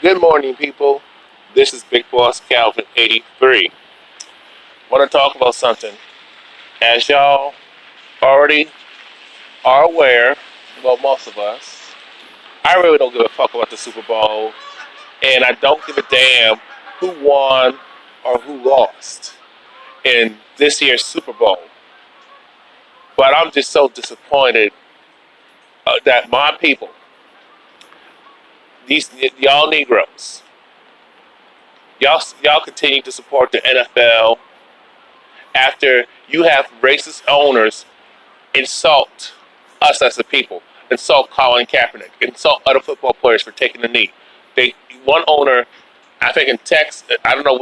Good morning, people. This is Big Boss Calvin 83. Want to talk about something. As y'all already are aware, well, most of us, I really don't give a fuck about the Super Bowl, and I don't give a damn who won or who lost in this year's Super Bowl. But I'm just so disappointed that my people, these y'all Negroes, y'all continue to support the NFL after you have racist owners insult us as a people, insult Colin Kaepernick, insult other football players for taking the knee. One owner, I think in Texas, I don't know,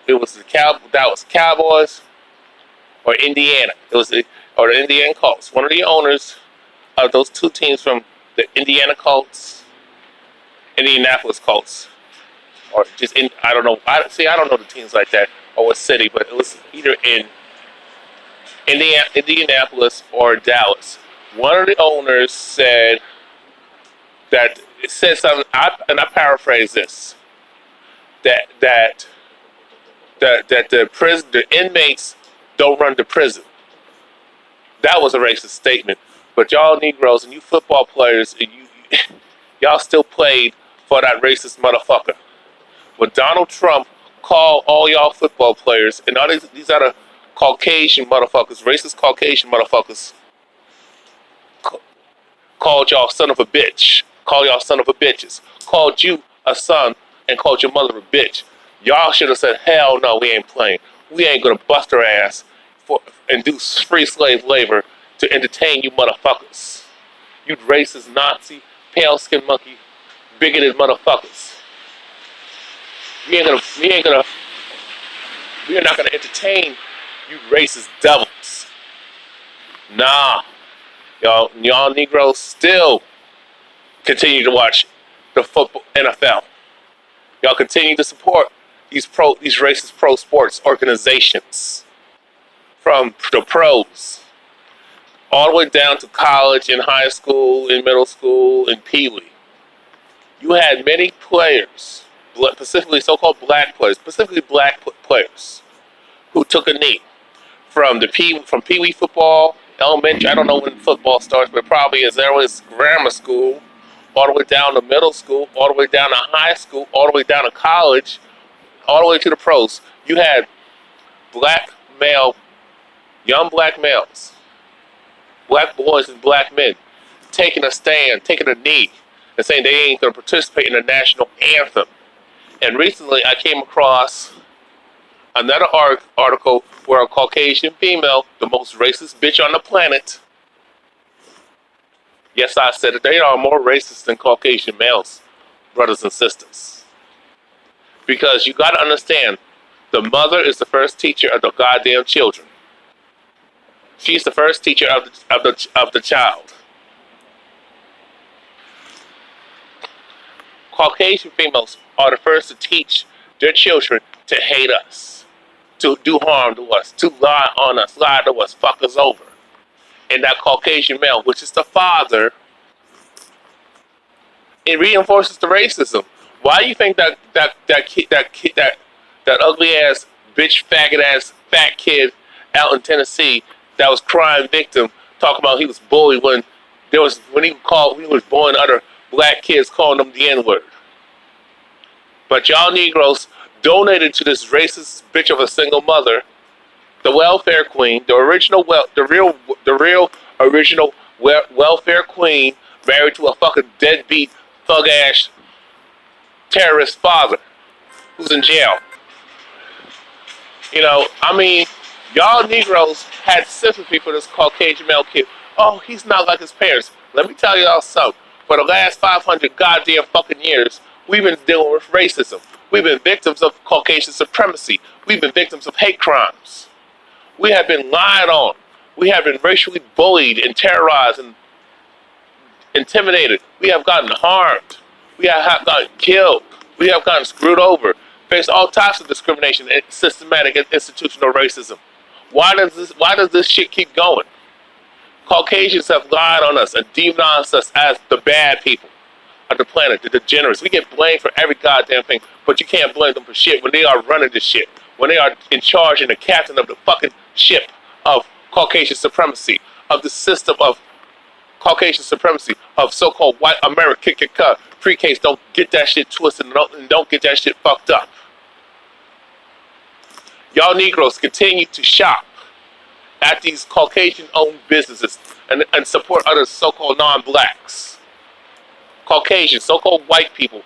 it was the Cowboys or Indiana. Or the Indiana Colts. One of the owners of those two teams from the Indianapolis Colts, or just I don't know. I don't know the teams like that or what city, but it was either in Indianapolis or Dallas. One of the owners said that it said something, and I paraphrase this: that the inmates don't run the prison. That was a racist statement. But y'all Negroes and you football players, y'all still played for that racist motherfucker. When Donald Trump called all y'all football players and all these other Caucasian motherfuckers, racist Caucasian motherfuckers, called y'all son of a bitch, called y'all son of a bitches, called you a son and called your mother a bitch. Y'all should have said, hell no, we ain't playing. We ain't gonna bust our ass and do free slave labor to entertain you motherfuckers. You racist Nazi, pale skin monkey, bigoted motherfuckers. We are not gonna entertain you racist devils. Nah. Y'all Negroes still continue to watch the football NFL. Y'all continue to support these racist pro sports organizations, from the pros all the way down to college and high school and middle school and Pee-wee. You had many players, specifically so-called black players, who took a knee from Pee-wee football, elementary. I don't know when football starts, but probably as early as grammar school, all the way down to middle school, all the way down to high school, all the way down to college, all the way to the pros. You had young black males, black boys and black men taking a stand, taking a knee, and saying they ain't going to participate in the national anthem. And recently I came across another article where a Caucasian female, the most racist bitch on the planet, yes, I said it, they are more racist than Caucasian males, brothers and sisters. Because you got to understand, the mother is the first teacher of the goddamn children. She's the first teacher of the child. Caucasian females are the first to teach their children to hate us, to do harm to us, to lie on us, lie to us, fuck us over. And that Caucasian male, which is the father, it reinforces the racism. Why do you think that ugly ass bitch faggot ass fat kid out in Tennessee that was crime victim talking about he was bullied when he was bullying other black kids, calling them the N-word? But y'all Negroes donated to this racist bitch of a single mother, the welfare queen, the real original welfare queen, married to a fucking deadbeat thug ass terrorist father who's in jail. Y'all Negroes had sympathy for this Caucasian male kid. Oh, he's not like his parents. Let me tell y'all something. For the last 500 goddamn fucking years, we've been dealing with racism. We've been victims of Caucasian supremacy. We've been victims of hate crimes. We have been lied on. We have been racially bullied and terrorized and intimidated. We have gotten harmed. We have gotten killed. We have gotten screwed over. Faced all types of discrimination and systematic and institutional racism. Why does this shit keep going? Caucasians have lied on us and demonized us as the bad people. of the planet, the degenerates. We get blamed for every goddamn thing, but you can't blame them for shit when they are running the shit, when they are in charge and the captain of the fucking ship of Caucasian supremacy, of the system of Caucasian supremacy, of so-called white America. Pre-case, don't get that shit twisted and don't get that shit fucked up. Y'all Negroes continue to shop at these Caucasian-owned businesses and support other so-called non-blacks. Caucasian, so-called white people,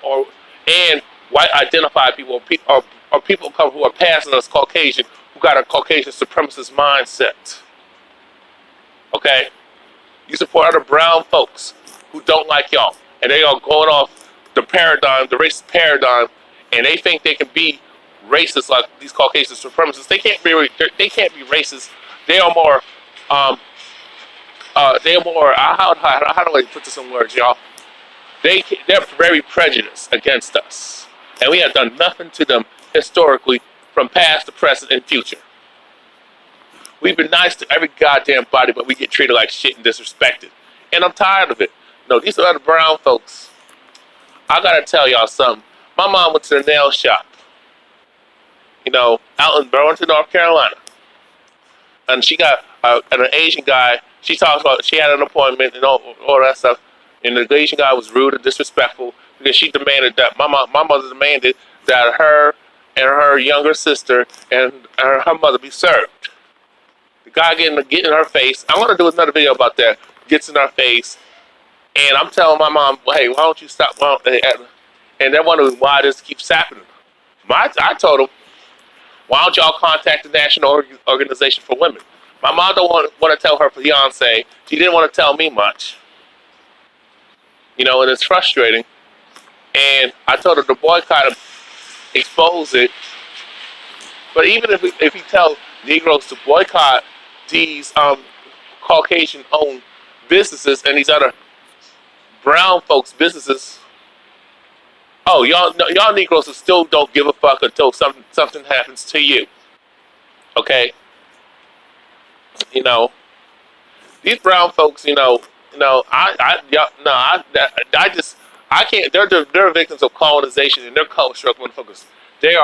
and white-identified people, or people of color who are passing us Caucasian, who got a Caucasian supremacist mindset. Okay? You support other brown folks who don't like y'all, and they are going off the paradigm, the racist paradigm, and they think they can be racist like these Caucasian supremacists. They can't be racist. They are more, how do I put this in words, y'all? They're very prejudiced against us, and we have done nothing to them historically from past to present and future. We've been nice to every goddamn body, but we get treated like shit and disrespected. And I'm tired of it. No, these are other brown folks. I gotta tell y'all something. My mom went to the nail shop, out in Burlington, North Carolina. And she got an Asian guy. She talks about she had an appointment and all that stuff. And the Asian guy was rude and disrespectful because she demanded that my mother demanded that her and her younger sister and her mother be served. The guy getting in her face. I want to do another video about that. Gets in her face, and I'm telling my mom, "Hey, why don't you stop?" And they're wondering why this keeps happening. I told them, "Why don't y'all contact the National Organization for Women?" My mom don't want to tell her fiance. She didn't want to tell me much. And it's frustrating. And I told her to boycott him, expose it. But even if we tell Negroes to boycott these Caucasian-owned businesses and these other brown folks' businesses, y'all Negroes still don't give a fuck until something happens to you. Okay? These brown folks, I can't. They're victims of colonization and they're color struck motherfuckers. They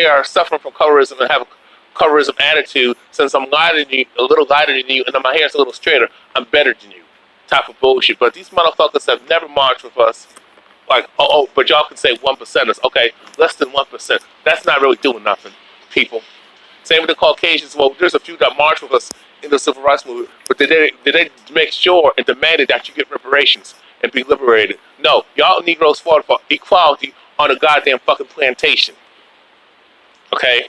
are suffering from colorism and have a colorism attitude. Since I'm lighter than you, a little lighter than you, and then my hair's a little straighter, I'm better than you. Type of bullshit. But these motherfuckers have never marched with us. Like, but y'all can say 1%ers. Okay, less than 1%. That's not really doing nothing, people. Same with the Caucasians. Well, there's a few that march with us in the civil rights movement, but did they make sure and demanded that you get reparations and be liberated? No, y'all Negroes fought for equality on a goddamn fucking plantation. Okay?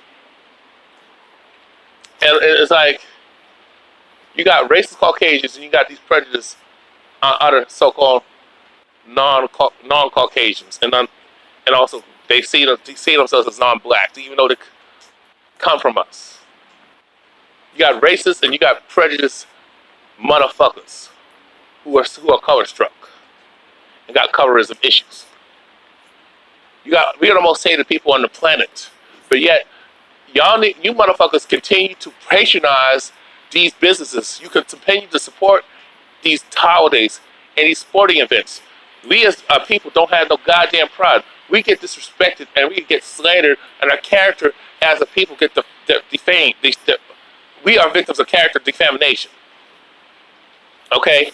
And it's like, you got racist Caucasians and you got these prejudiced other so-called non-Caucasians, and also they see themselves as non-black, even though they come from us. You got racists and you got prejudiced motherfuckers who are color struck and got colorism issues. We are the most hated people on the planet, but yet you motherfuckers continue to patronize these businesses. You can continue to support these holidays and these sporting events. We as people don't have no goddamn pride. We get disrespected and we get slandered, and our character as a people get defamed. We are victims of character defamation. Okay?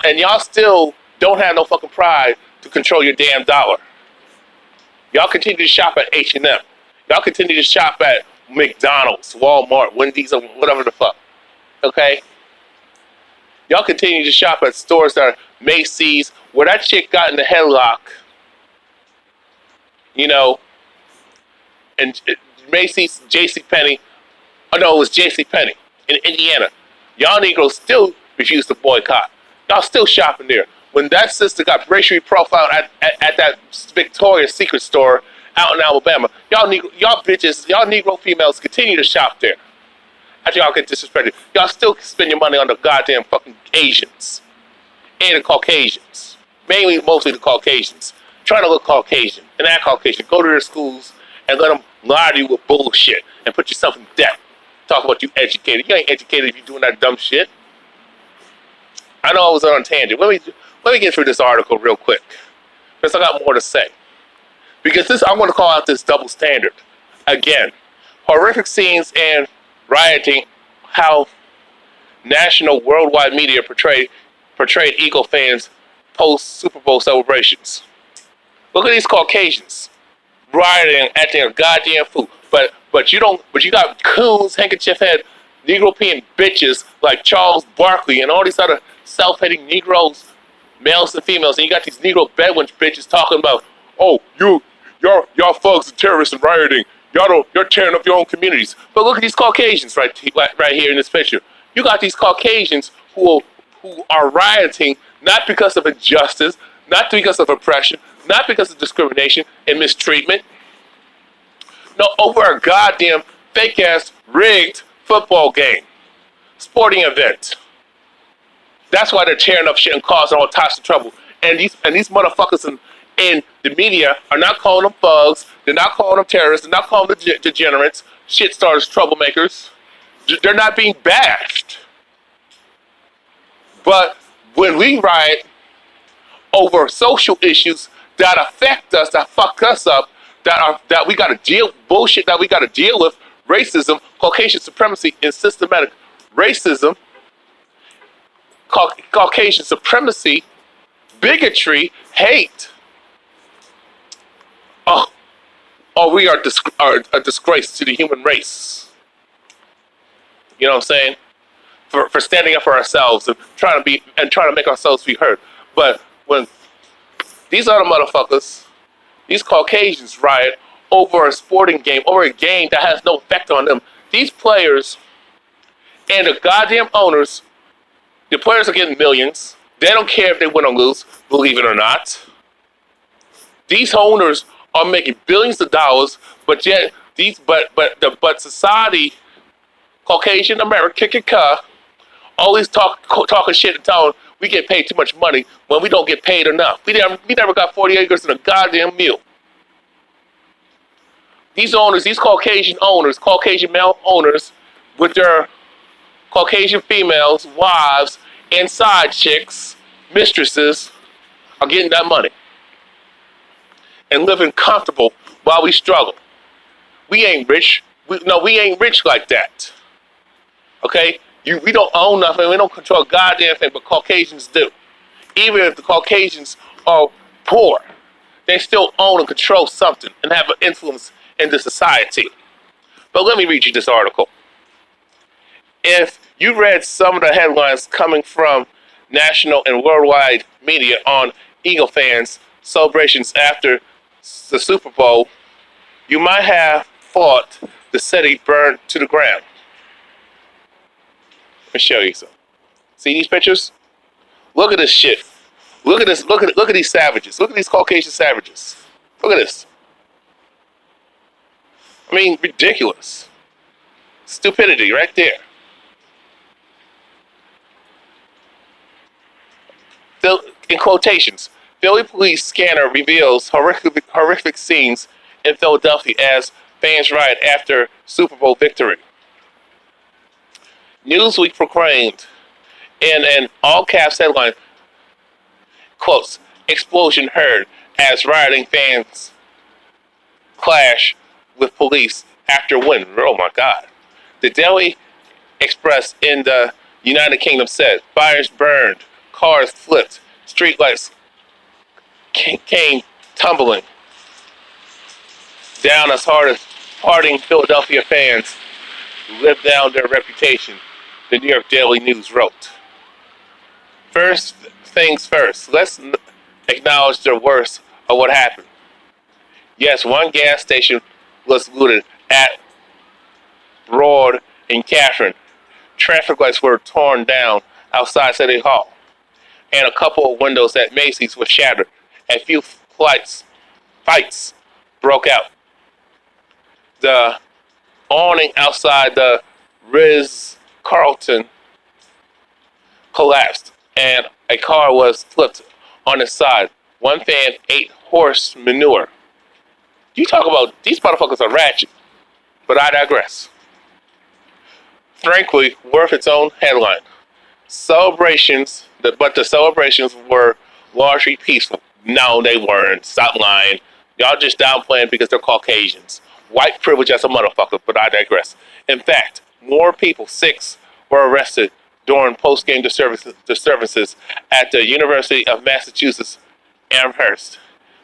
And y'all still don't have no fucking pride to control your damn dollar. Y'all continue to shop at H&M. Y'all continue to shop at McDonald's, Walmart, Wendy's, or whatever the fuck. Okay? Y'all continue to shop at stores that are Macy's, where that chick got in the headlock, and Macy's, JCPenney. Oh no, it was JCPenney in Indiana. Y'all Negroes still refuse to boycott. Y'all still shopping there. When that sister got racially profiled at that Victoria's Secret store out in Alabama, y'all Negro females continue to shop there. After y'all get disrespected, y'all still spend your money on the goddamn fucking Asians and the Caucasians. Mostly the Caucasians. Trying to look Caucasian and act Caucasian. Go to their schools and let them lie to you with bullshit and put yourself in debt. Talk about you educated. You ain't educated if you're doing that dumb shit. I know I was on a tangent. Let me get through this article real quick, because I got more to say. Because this, I want to call out this double standard. Again, horrific scenes and rioting, how national worldwide media portrayed Eagle fans post Super Bowl celebrations. Look at these Caucasians rioting at their goddamn food. But you got coons, handkerchief head, Negro-peeing bitches like Charles Barkley and all these other self-hating Negroes, males and females, and you got these Negro Bedouin bitches talking about, oh, y'all thugs and terrorists and rioting. You're tearing up your own communities. But look at these Caucasians right here in this picture. You got these Caucasians who are rioting not because of injustice, not because of oppression, not because of discrimination and mistreatment. No, over a goddamn fake-ass rigged football game, sporting event. That's why they're tearing up shit and causing all types of trouble. And these motherfuckers in the media are not calling them thugs. They're not calling them terrorists. They're not calling them degenerates, shit starters, troublemakers. They're not being bashed. But when we riot over social issues that affect us, that fuck us up, that we got to deal bullshit that we got to deal with, racism, Caucasian supremacy, and systematic racism, Caucasian supremacy, bigotry, hate. We are a disgrace to the human race. You know what I'm saying? For standing up for ourselves and trying to make ourselves be heard. But when these other motherfuckers, these Caucasians riot over a sporting game, over a game that has no effect on them, these players and the goddamn owners, the players are getting millions. They don't care if they win or lose, believe it or not. These owners are making billions of dollars, but yet but society, Caucasian America, always talking shit and telling we get paid too much money when we don't get paid enough. We never got 40 acres in a goddamn meal. These owners, these Caucasian owners, Caucasian male owners, with their Caucasian females, wives, and side chicks, mistresses, are getting that money and living comfortable while we struggle. We ain't rich. We ain't rich like that. Okay? We don't own nothing. We don't control a goddamn thing, but Caucasians do. Even if the Caucasians are poor, they still own and control something and have an influence in the society. But let me read you this article. If you read some of the headlines coming from national and worldwide media on Eagle fans' celebrations after the Super Bowl, you might have thought the city burned to the ground. Let me show you some. See these pictures? Look at this shit. Look at this. Look at these savages. Look at these Caucasian savages. Look at this. I mean, ridiculous. Stupidity right there. In quotations, Philly police scanner reveals horrific scenes in Philadelphia as fans riot after Super Bowl victory. Newsweek proclaimed in an all-caps headline, quotes, explosion heard as rioting fans clash with police after win. Oh my God. The Daily Express in the United Kingdom said, fires burned, cars flipped, streetlights came tumbling down as hardened Philadelphia fans lived down their reputation, the New York Daily News wrote. First things first, let's acknowledge the worst of what happened. Yes, one gas station was looted at Broad and Catherine. Traffic lights were torn down outside City Hall, and a couple of windows at Macy's were shattered. A few fights broke out. The awning outside the Ritz-Carlton collapsed, and a car was flipped on its side. One fan ate horse manure. You talk about, these motherfuckers are ratchet, but I digress. Frankly, worth its own headline. But the celebrations were largely peaceful. No, they weren't. Stop lying. Y'all just downplaying because they're Caucasians. White privilege as a motherfucker, but I digress. In fact, more people, 6, were arrested during post-game disturbances at the University of Massachusetts Amherst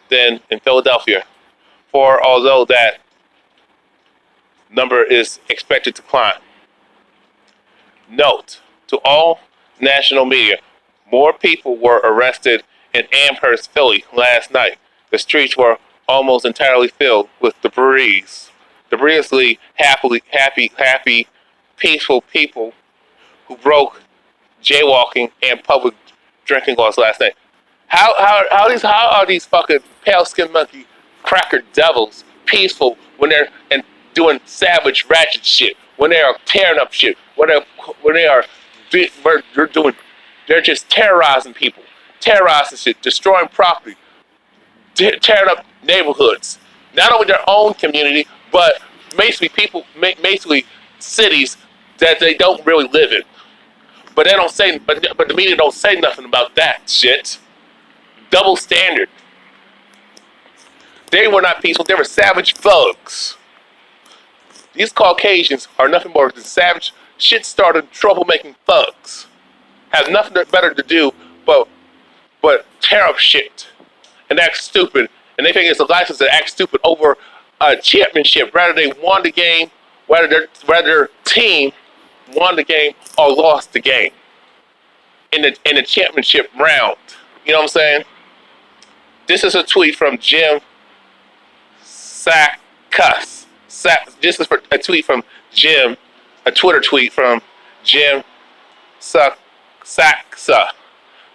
than in Philadelphia. For although that number is expected to climb. Note to all national media, more people were arrested in Amherst, Philly last night. The streets were almost entirely filled with debrisly happy, peaceful people who broke jaywalking and public drinking laws last night. How are these fucking pale skinned monkey cracker devils peaceful when they're and doing savage ratchet shit, when they are tearing up shit, they're just terrorizing people, terrorizing shit, destroying property, tearing up neighborhoods, not only their own community, but basically cities that they don't really live in. But they don't say, but the media don't say nothing about that shit. Double standard. They were not peaceful. They were savage thugs. These Caucasians are nothing more than savage, shit-started, troublemaking thugs. Have nothing better to do but tear up shit and act stupid. And they think it's a license to act stupid over a championship. Rather they won the game, whether their team won the game or lost the game in the championship round. You know what I'm saying? This is a tweet from Jim Sackus. This is a tweet from Jim, a Twitter tweet from Jim Saxa.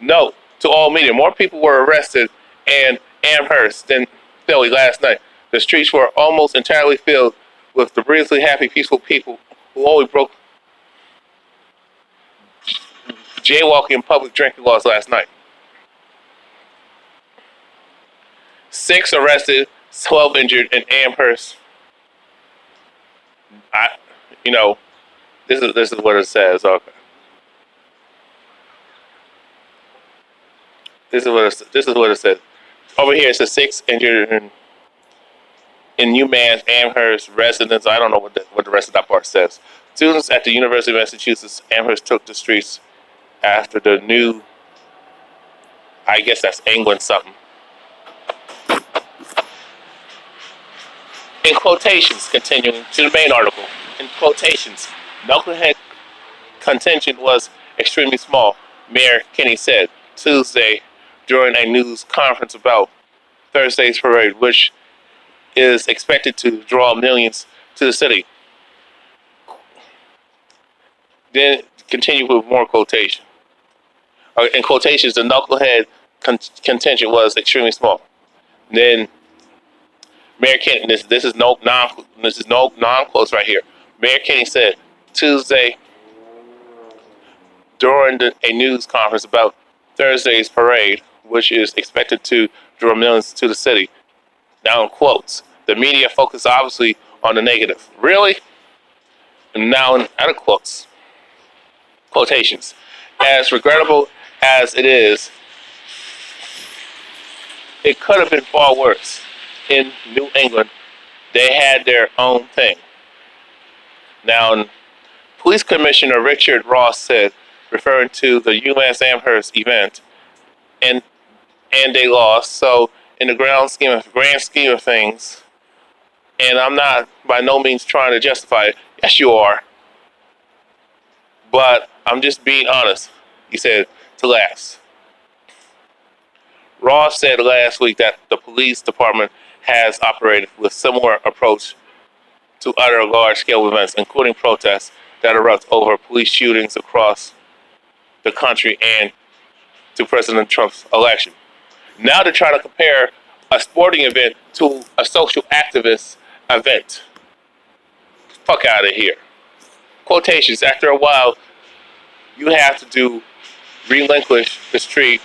Note to all media, more people were arrested in Amherst than Philly last night. The streets were almost entirely filled with debrisly happy, peaceful people who only broke jaywalking and public drinking laws last night. 6 arrested, 12 injured in Amherst. This is what it says. Okay. This is what it says. Over here it says 6 injured in UMass Amherst residents. I don't know what the rest of that part says. Students at the University of Massachusetts Amherst took the streets after the new, I guess that's England something. In quotations, continuing to the main article, in quotations, knucklehead contingent was extremely small, Mayor Kinney said Tuesday during a news conference about Thursday's parade, which is expected to draw millions to the city. Then continue with more quotation. In quotations, the knucklehead contingent was extremely small. Then Mayor Kinney, this is no non-quotes right here. Mayor Kinney said Tuesday during a news conference about Thursday's parade, which is expected to draw millions to the city. Now in quotes, the media focus obviously on the negative. Really? And now in other quotes, quotations. As regrettable as it is, it could have been far worse. In New England, they had their own thing. Now, Police Commissioner Richard Ross said, referring to the UMass Amherst event, and they lost. So, in the grand scheme of things, and I'm not by no means trying to justify it. Yes, you are. But I'm just being honest. He said to last. Ross said last week that the police department has operated with similar approach to other large-scale events, including protests that erupt over police shootings across the country and to President Trump's election. Now they're trying to compare a sporting event to a social activist event. Fuck out of here. Quotations. After a while, you have to relinquish the street,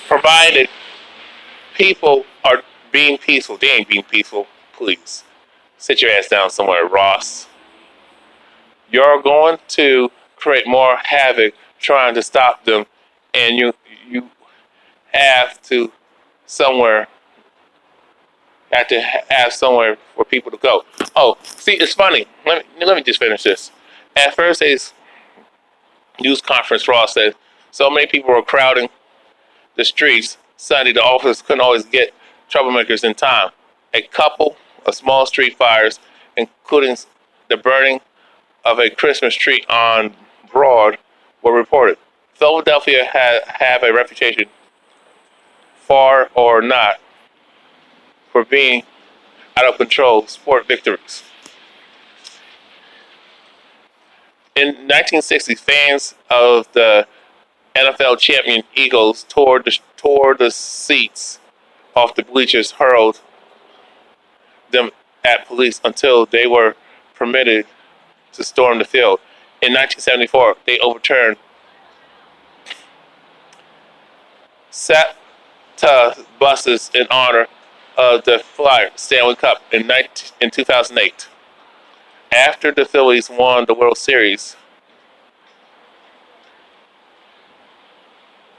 provided people are being peaceful. They ain't being peaceful. Please sit your ass down somewhere, Ross. You're going to create more havoc trying to stop them, and have to somewhere have somewhere for people to go. Oh, see, it's funny. Let me just finish this. At first, day's news conference, Ross said so many people were crowding the streets Sunday, the officers couldn't always get troublemakers in time. A couple of small street fires, including the burning of a Christmas tree on Broad, were reported. Philadelphia have a reputation, far or not, for being out of control sport victories. In 1960, fans of the NFL champion Eagles tore the seats off the bleachers, hurled them at police until they were permitted to storm the field. In 1974, they overturned SATA buses in honor of the Flyer Stanley Cup in 2008. After the Phillies won the World Series,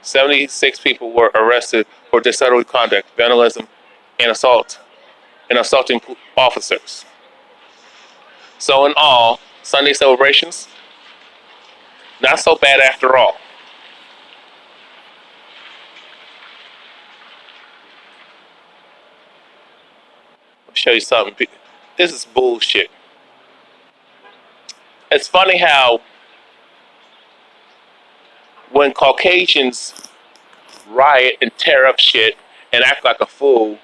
76 people were arrested for disorderly conduct, vandalism, and assaulting officers. So in all, Sunday celebrations, not so bad after all. I'll show you something. This is bullshit. It's funny how when Caucasians riot and tear up shit and act like a fool,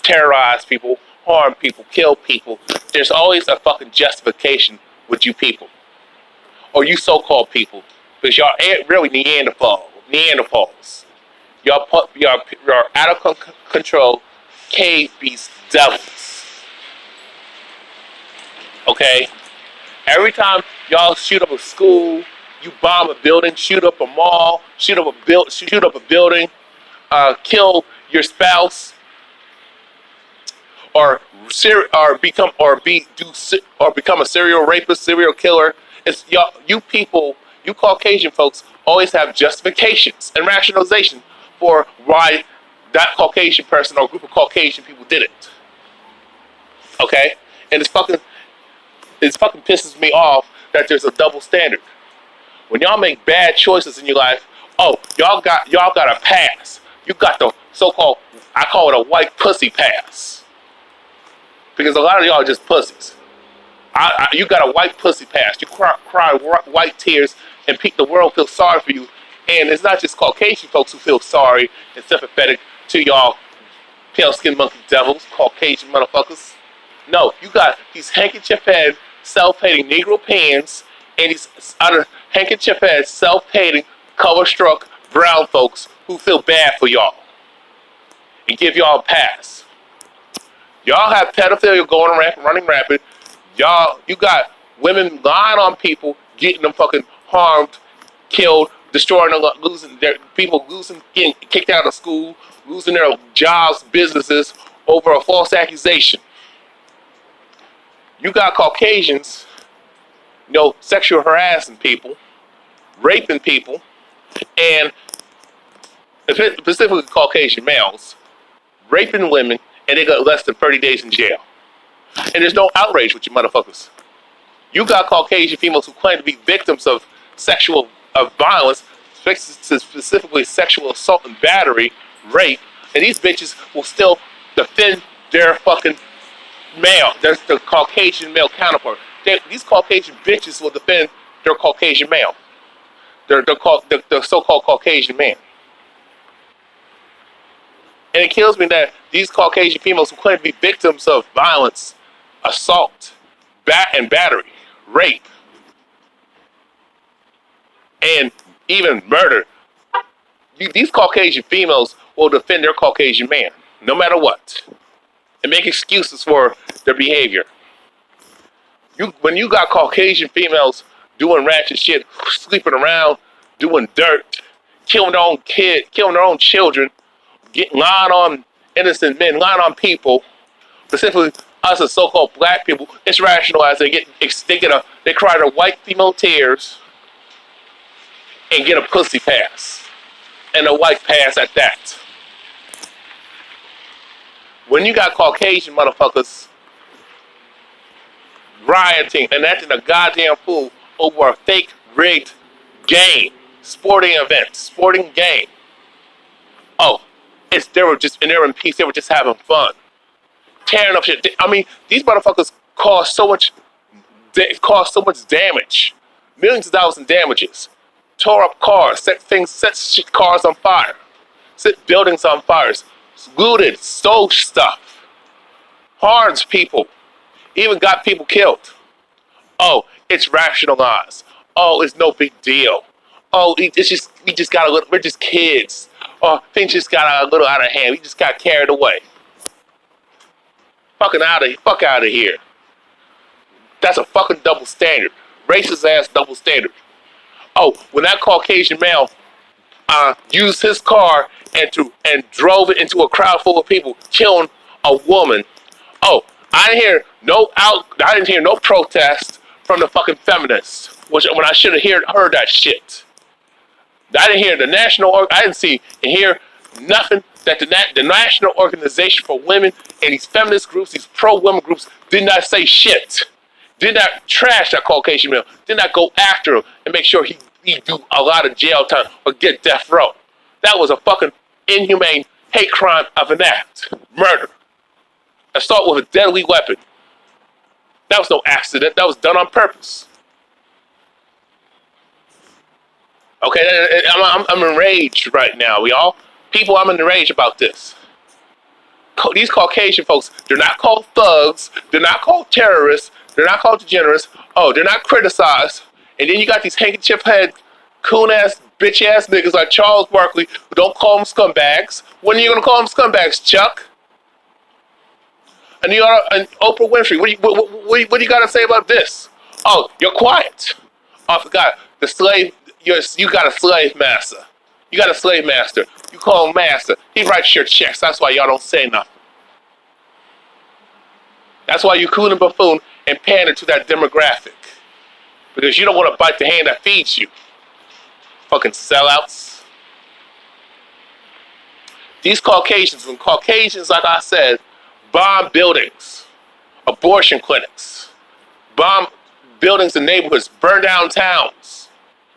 terrorize people, harm people, kill people, there's always a fucking justification with you people. Or you so-called people. Because y'all ain't really Neanderthals. Y'all out of control cave beast devils. Okay? Every time y'all shoot up a school, you bomb a building, shoot up a mall, shoot up a building, kill your spouse, or become a serial rapist, serial killer. It's y'all, you people, you Caucasian folks always have justifications and rationalization for why that Caucasian person or group of Caucasian people did it. Okay, and it fucking pisses me off that there's a double standard. When y'all make bad choices in your life, oh, y'all got a pass. You got the so-called, I call it a white pussy pass. Because a lot of y'all are just pussies. You got a white pussy pass. You cry white tears and the world feels sorry for you. And it's not just Caucasian folks who feel sorry and sympathetic to y'all pale-skinned monkey devils, Caucasian motherfuckers. No, you got these handkerchief-head, self-hating Negro pants and these other handkerchief-head, self-hating, color-struck brown folks who feel bad for y'all and give y'all a pass. Y'all have pedophilia running rapid. You got women lying on people, getting them fucking harmed, killed, destroying them, getting kicked out of school, losing their jobs, businesses over a false accusation. You got Caucasians, sexual harassing people, raping people, and specifically Caucasian males, raping women, and they got less than 30 days in jail. And there's no outrage with you motherfuckers. You got Caucasian females who claim to be victims of violence, specifically sexual assault and battery, rape, and these bitches will still defend their fucking male, the Caucasian male counterpart. These Caucasian bitches will defend their Caucasian male, the so-called Caucasian man. And it kills me that these Caucasian females who claim to be victims of violence, assault, and battery, rape, and even murder, these Caucasian females will defend their Caucasian man, no matter what, and make excuses for their behavior. When you got Caucasian females doing ratchet shit, sleeping around, doing dirt, killing their own kid, killing their own children, lying on innocent men, lying on people, specifically us as so-called black people, it's rationalized. They cry their white female tears and get a pussy pass. and a white pass at that. When you got Caucasian motherfuckers rioting and acting a goddamn fool over a fake rigged game, sporting event, sporting game. Oh, they were in peace. They were just having fun, tearing up shit. I mean, these motherfuckers caused so much damage, millions of dollars in damages, tore up cars, set cars on fire, set buildings on fire, looted, stole stuff, harmed people, even got people killed. Oh, it's rationalized. Oh, it's no big deal. Oh, we're just kids. Oh, things just got a little out of hand. We just got carried away. Fuck out of here. That's a fucking double standard. Racist ass double standard. Oh, when that Caucasian male used his car and drove it into a crowd full of people, killing a woman. Oh, I didn't hear no protest from the fucking feminists, when I should have heard that shit. I didn't hear I didn't see and hear nothing that the National Organization for Women and these feminist groups, these pro-women groups, did not say shit. Did not trash that Caucasian male. Did not go after him and make sure he do a lot of jail time or get death row. That was a fucking inhumane hate crime of an act. Murder. Assault with a deadly weapon. That was no accident. That was done on purpose. Okay, I'm enraged right now, y'all. People, I'm enraged about this. These Caucasian folks, they're not called thugs. They're not called terrorists. They're not called degenerates. Oh, they're not criticized. And then you got these handkerchief head, coon ass, bitch ass niggas like Charles Barkley who don't call them scumbags. When are you gonna call them scumbags, Chuck? And Oprah Winfrey, what do you got to say about this? Oh, you're quiet. Oh, I forgot. The slave, you got a slave master. You got a slave master. You call him master. He writes your checks. That's why y'all don't say nothing. That's why you coon and buffoon and pander to that demographic. Because you don't want to bite the hand that feeds you. Fucking sellouts. These Caucasians, like I said, bomb buildings, abortion clinics, bomb buildings in neighborhoods, burn down towns.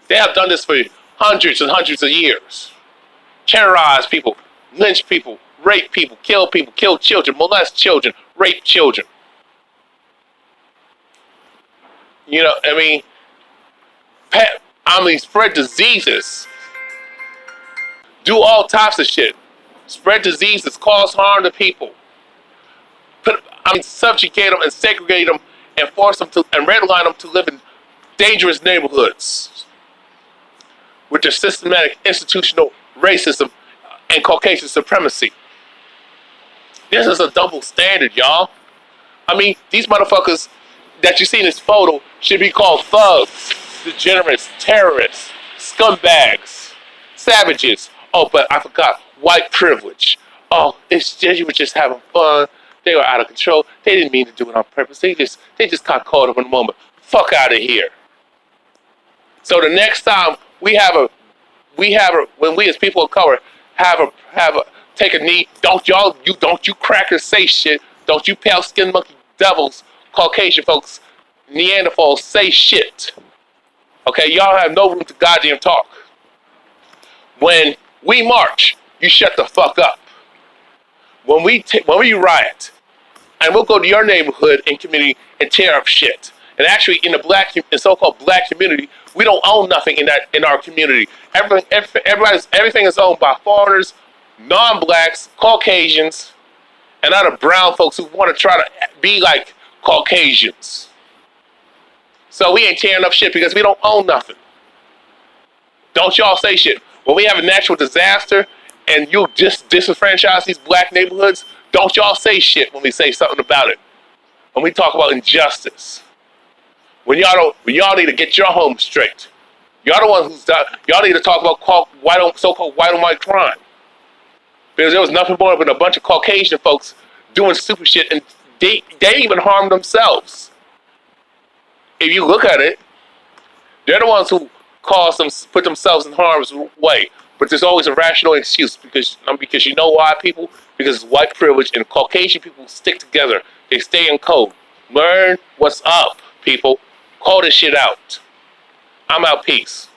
They have done this for hundreds and hundreds of years. Terrorize people, lynch people, rape people, kill children, molest children, rape children. You know, spread diseases. Do all types of shit. Spread diseases, cause harm to people. Subjugate them and segregate them and force them to and redline them to live in dangerous neighborhoods with their systematic institutional racism and Caucasian supremacy. This is a double standard, y'all. These motherfuckers that you see in this photo should be called thugs, degenerates, terrorists, scumbags, savages. Oh, but I forgot, white privilege. Oh, you were just having fun. They were out of control. They didn't mean to do it on purpose. They just got caught up in the moment. Fuck out of here. So the next time when we as people of color take a knee, don't you crackers say shit. Don't you pale skinned monkey devils, Caucasian folks, Neanderthals say shit. Okay, y'all have no room to goddamn talk. When we march, you shut the fuck up. When we riot, and we'll go to your neighborhood and community and tear up shit. And actually, in the so-called black community, we don't own nothing in our community. Everything is owned by foreigners, non-blacks, Caucasians, and other brown folks who want to try to be like Caucasians. So we ain't tearing up shit because we don't own nothing. Don't y'all say shit. When we have a natural disaster and you just disenfranchise these black neighborhoods, don't y'all say shit when we say something about it. When we talk about injustice. When y'all need to get your home straight. Y'all the ones y'all need to talk about so-called white on white crime. Because there was nothing more than a bunch of Caucasian folks doing stupid shit, and they even harmed themselves. If you look at it, they're the ones who put themselves in harm's way But there's always a rational excuse because you know why, people? Because white privilege and Caucasian people stick together. They stay in code. Learn what's up, people. Call this shit out. I'm out. Peace.